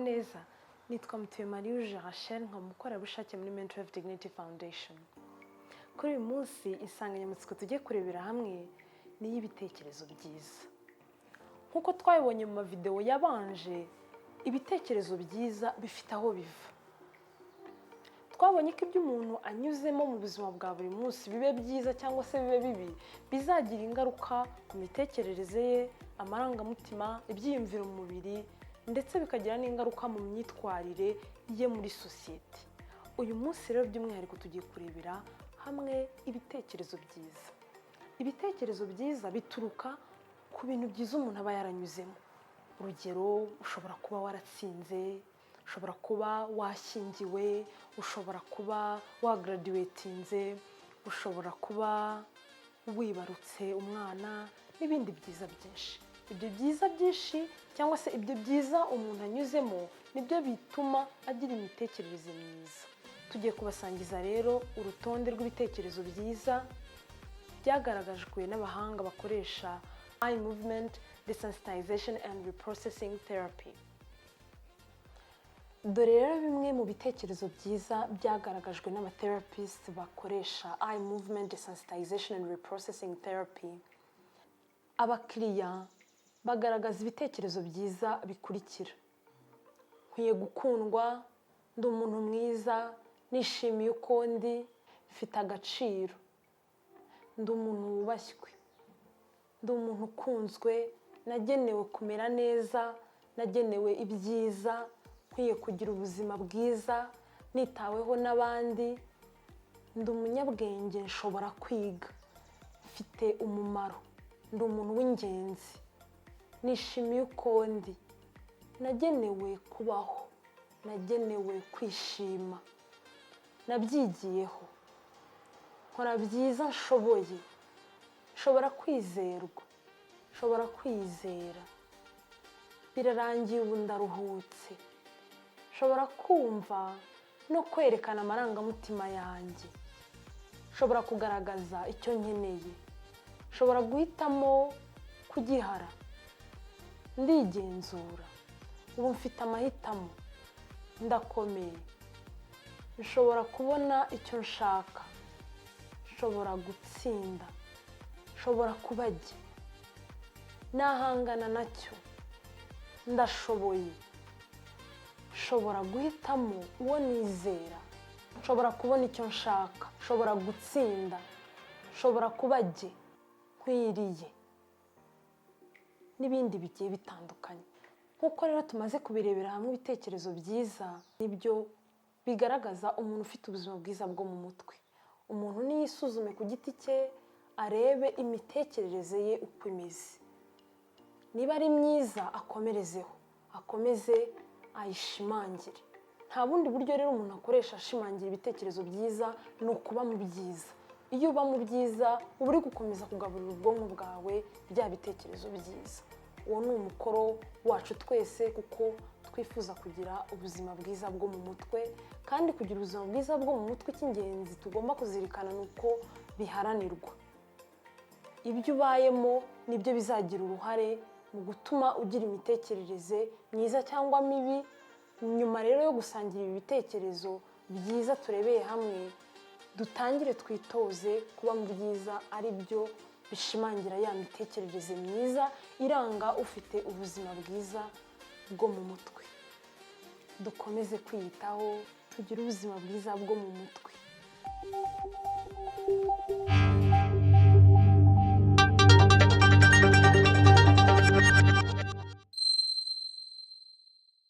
neza, nitwa Mutuyemariuje Rachel, nkaba umukorerabushake muri Mental Health Dignity Foundation. Kuri uyu munsi insanganyamatsiko tugiye kurebera hamwe ni iy'ibitekerezo byiza. Nk'uko twabibonye mu mavideo yabanje, ibitekerezo byiza bifite aho biva. Twabonye ko ibyo umuntu anyuzemo mu buzima bwa buri munsi, bibe byiza cyangwa se bibe bibi, bizagira ingaruka ku mitekerereze ye, amarangamutima, ibyiyumviro mu mubiri, ndetse bikagira n'ingaruka mu myitwarire ye muri sosiyete. Uyu munsi rero by'umwihariko tugiye kurebera hamwe ibitekerezo byiza. Ibitekerezo byiza bituruka ku bintu byiza umuntu aba yaranyuzemo. Urugero, ushobora kuba waratsinze, ushobora kuba washyingiwe, ushobora kuba wagraduatinze, ushobora kuba wibarutse umwana n'ibindi byiza byinshi. Ibyo byiza byinshi cyangwa se ibyo byiza umuntu anyuzemo nibyo bituma agira imitekerereze myiza. Tugiye kubasangiza rero urutonde rw'ibitekerezo byiza byagaragajwe n'abahanga bakoresha eye movement desensitization and reprocessing therapy. Dore rero bimwe mu bitekerezo byiza byagaragajwe n'abatherapists bakoresha eye movement desensitization and reprocessing therapy. Abakiriya bagaragaza ibitekerezo byiza bikurikira: nkwiye gukundwa, ndi umuntu mwiza, nishimiye uko ndi, mfite agaciro, ndi umuntu wubashywe, ndi umuntu ukunzwe, nagenewe kumera neza, nagenewe ibyiza, nkwiye kugira ubuzima bwiza, nitaweho n'abandi, ndi umunyabwenge, nshobora kwiga, mfite umumaro, ndi umuntu w'ingenzi, nishimiye uko ndi, nagenewe kubaho, nagenewe kwishima, nabyigiyeho, nkora byiza nshoboye, nshobora kwizerwa, nshobora kwizera, birarangiye ubu ndaruhutse, nshobora kumva no kwerekana amarangamutima yanjye, nshobora kugaragaza icyo nkeneye, nshobora guhitamo kugihara, ndigenzura, ubu mfite amahitamo, ndakomeye, nshobora kubona icyo nshaka, nshobora gutsinda, nshobora kuba jye, nahangana nacyo, ndashoboye, nshobora guhitamo uwo nizera, nshobora kubona icyo nshaka, nshobora gutsinda, nshobora kuba jye, nkwiriye, n'ibindi bigiye bitandukanye. Nk'uko rero tumaze kubirebera hamwe, ibitekerezo byiza nibyo bigaragaza umuntu ufite ubuzima bwiza bwo mu mutwe. Umuntu niyisuzume ku giti cye, arebe imitekerereze ye uko imeze. Niba ari myiza, akomerezeho, akomeze ayishimangire. Nta bundi buryo rero umuntu akoresha ashimangira ibitekerezo byiza ni ukuba mu byiza. Iyo uba mu byiza, uba uri gukomeza kugaburira ubwonko bwawe bya bitekerezo byiza. Uwo ni umukoro wacu twese, kuko twifuza kugira ubuzima bwiza bwo mu mutwe, kandi kugira ubuzima bwiza bwo mu mutwe, icy'ingenzi tugomba kuzirikana ni uko biharanirwa. Ibyo ubayemo nibyo bizagira uruhare mu gutuma ugira imitekerereze myiza cyangwa mibi. Nyuma rero yo gusangira ibi bitekerezo byiza turebeye hamwe, dutangire twitoze kuba mu byiza, ari byo bishimangira ya mitekerereze myiza iranga ufite ubuzima bwiza bwo mu mutwe. Dukomeze kwiyitaho, tugire ubuzima bwiza bwo mu mutwe.